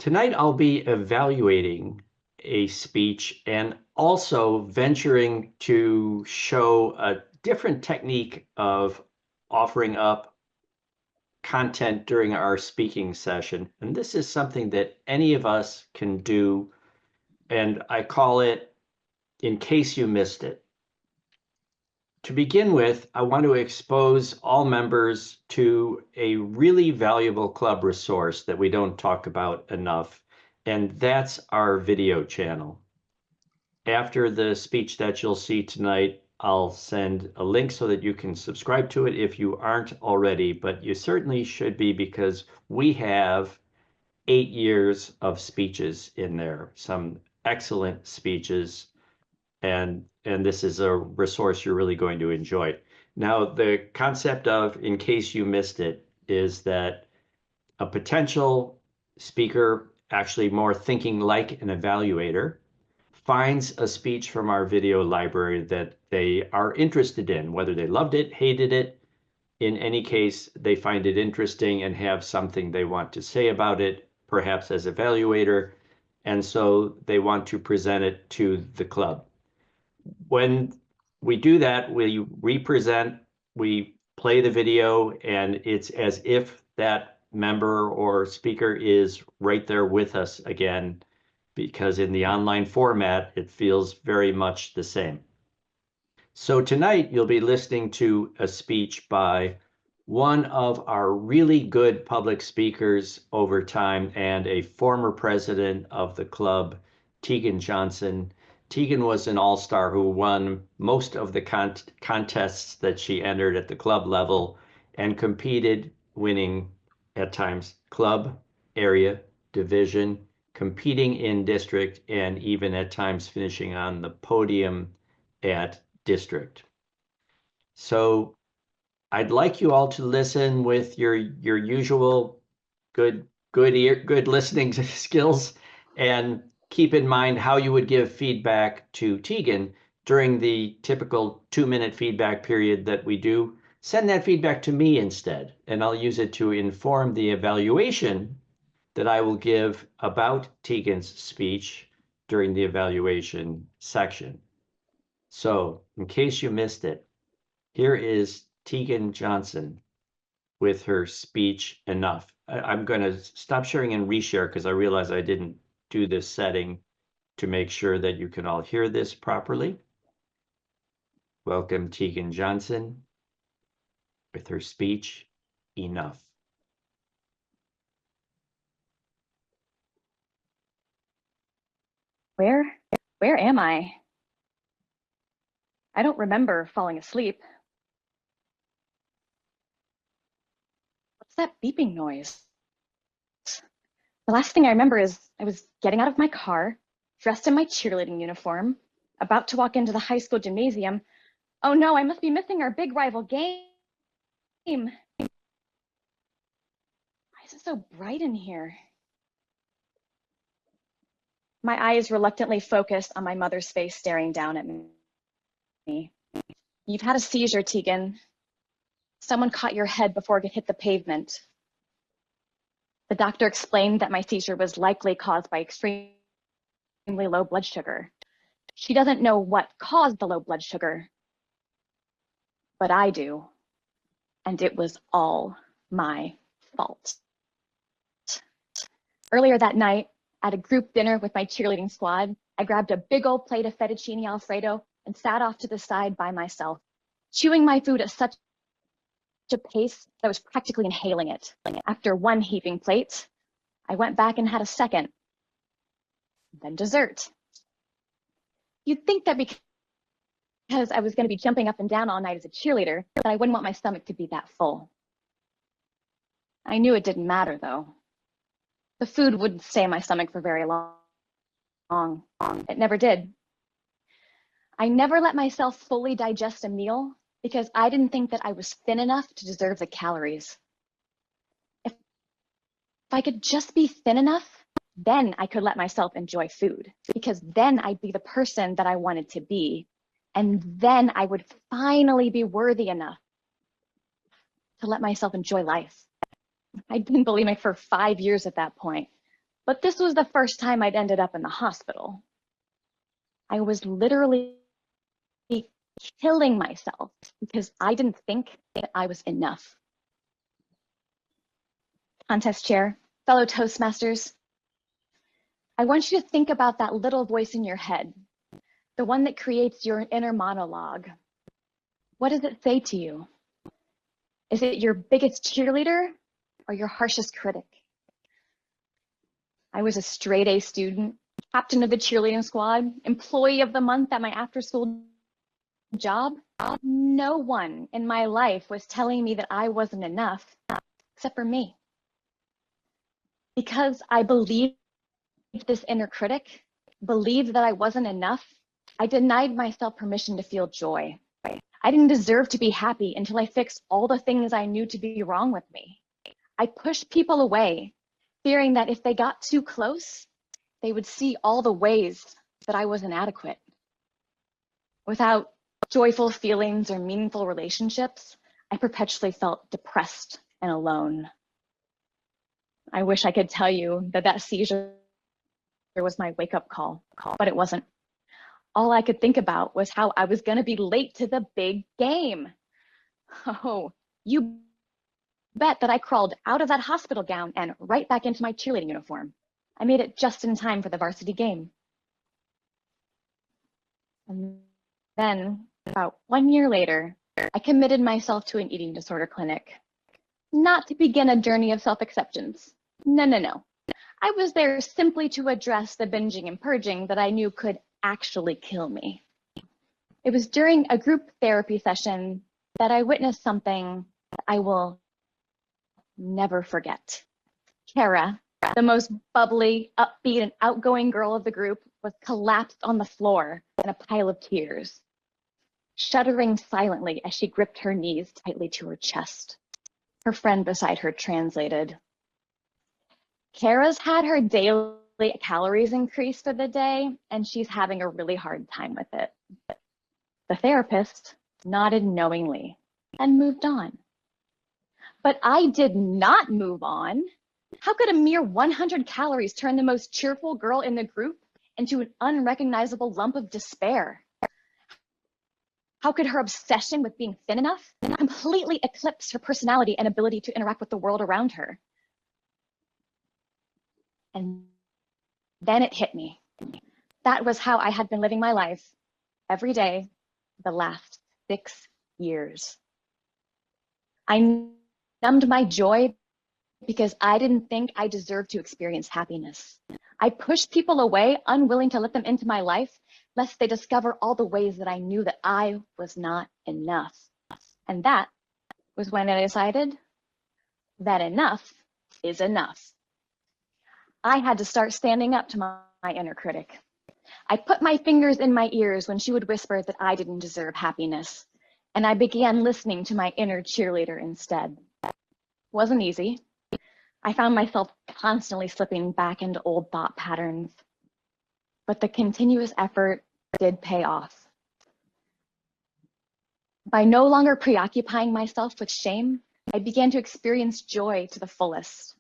Tonight, I'll be evaluating a speech and also venturing to show a different technique of offering up content during our speaking session. And this is something that any of us can do, and I call it In Case You Missed It. To begin with, I want to expose all members to a really valuable club resource that we don't talk about enough, and that's our video channel. After the speech that you'll see tonight, I'll send a link so that you can subscribe to it if you aren't already, but you certainly should be because we have 8 years of speeches in there, some excellent speeches, and this is a resource you're really going to enjoy. Now, the concept of, in case you missed it, is that a potential speaker, actually more thinking like an evaluator, finds a speech from our video library that they are interested in, whether they loved it, hated it. In any case, they find it interesting and have something they want to say about it, perhaps as evaluator, and so they want to present it to the club. When we do that, we represent, we play the video, and it's as if that member or speaker is right there with us again, because in the online format, it feels very much the same. So tonight, you'll be listening to a speech by one of our really good public speakers over time and a former president of the club, Teagan Johnson. Teagan was an all-star who won most of the contests that she entered at the club level and competed, winning at times club, area, division, competing in district, and even at times finishing on the podium at district. So I'd like you all to listen with your usual good listening skills, and keep in mind how you would give feedback to Teagan during the typical 2-minute feedback period that we do. Send that feedback to me instead, and I'll use it to inform the evaluation that I will give about Teagan's speech during the evaluation section. So, in case you missed it, here is Teagan Johnson with her speech, Enough. I'm going to stop sharing and reshare because I realize I didn't do this setting to make sure that you can all hear this properly. Welcome, Teagan Johnson, with her speech, Enough. Where am I? I don't remember falling asleep. What's that beeping noise? The last thing I remember is I was getting out of my car, dressed in my cheerleading uniform, about to walk into the high school gymnasium. Oh no, I must be missing our big rival game. Why is it so bright in here? My eyes reluctantly focused on my mother's face staring down at me. You've had a seizure, Teagan. Someone caught your head before it hit the pavement. The doctor explained that my seizure was likely caused by extremely low blood sugar. She doesn't know what caused the low blood sugar, but I do, and it was all my fault. Earlier that night, at a group dinner with my cheerleading squad, I grabbed a big old plate of fettuccine Alfredo and sat off to the side by myself, chewing my food at such a pace that I was practically inhaling it. After one heaping plate, I went back and had a second, then dessert. You'd think that because I was going to be jumping up and down all night as a cheerleader, that I wouldn't want my stomach to be that full. I knew it didn't matter, though. The food wouldn't stay in my stomach for very long. It never did. I never let myself fully digest a meal because I didn't think that I was thin enough to deserve the calories. If I could just be thin enough, then I could let myself enjoy food, because then I'd be the person that I wanted to be, and then I would finally be worthy enough to let myself enjoy life. I'd been bulimic for 5 years at that point, But this was the first time I'd ended up in the hospital. I was literally killing myself because I didn't think that I was enough. Contest chair, fellow Toastmasters, I want you to think about that little voice in your head, the one that creates your inner monologue. What does it say to you? Is it your biggest cheerleader or your harshest critic? I was a straight A student, captain of the cheerleading squad, employee of the month at my after-school job. No one in my life was telling me that I wasn't enough, except for me. Because I believed this inner critic, believed that I wasn't enough, I denied myself permission to feel joy. I didn't deserve to be happy until I fixed all the things I knew to be wrong with me. I pushed people away, fearing that if they got too close, they would see all the ways that I was inadequate. Without joyful feelings or meaningful relationships, I perpetually felt depressed and alone. I wish I could tell you that that seizure was my wake-up call, but it wasn't. All I could think about was how I was going to be late to the big game. Oh, you bet that I crawled out of that hospital gown and right back into my cheerleading uniform. I made it just in time for the varsity game. And then, about 1 year later, I committed myself to an eating disorder clinic. Not to begin a journey of self-acceptance. No. I was there simply to address the binging and purging that I knew could actually kill me. It was during a group therapy session that I witnessed something that I will never forget. Kara, the most bubbly, upbeat, and outgoing girl of the group, was collapsed on the floor in a pile of tears, shuddering silently as she gripped her knees tightly to her chest. Her friend beside her translated. Kara's had her daily calories increased for the day, and she's having a really hard time with it. The therapist nodded knowingly and moved on. But I did not move on. How could a mere 100 calories turn the most cheerful girl in the group into an unrecognizable lump of despair? How could her obsession with being thin enough completely eclipse her personality and ability to interact with the world around her? And then it hit me. That was how I had been living my life every day the last 6 years. I numbed my joy because I didn't think I deserved to experience happiness. I pushed people away, unwilling to let them into my life, lest they discover all the ways that I knew that I was not enough. And that was when I decided that enough is enough. I had to start standing up to my inner critic. I put my fingers in my ears when she would whisper that I didn't deserve happiness, and I began listening to my inner cheerleader instead. Wasn't easy. I found myself constantly slipping back into old thought patterns, but the continuous effort did pay off. By no longer preoccupying myself with shame, I began to experience joy to the fullest.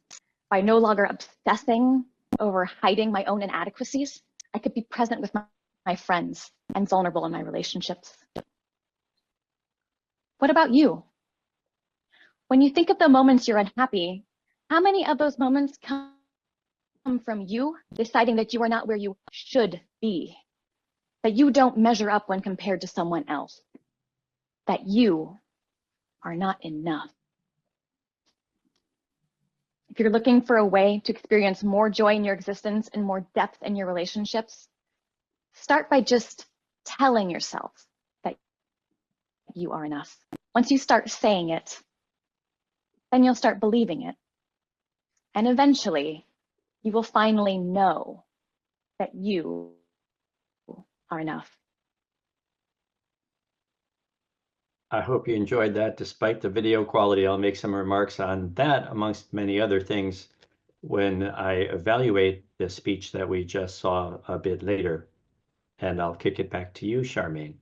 By no longer obsessing over hiding my own inadequacies, I could be present with my friends and vulnerable in my relationships. What about you? When you think of the moments you're unhappy, how many of those moments come from you deciding that you are not where you should be, that you don't measure up when compared to someone else, that you are not enough? If you're looking for a way to experience more joy in your existence and more depth in your relationships, start by just telling yourself that you are enough. Once you start saying it, then you'll start believing it. And eventually, you will finally know that you are enough. I hope you enjoyed that despite the video quality. I'll make some remarks on that amongst many other things when I evaluate the speech that we just saw a bit later. And I'll kick it back to you, Charmaine.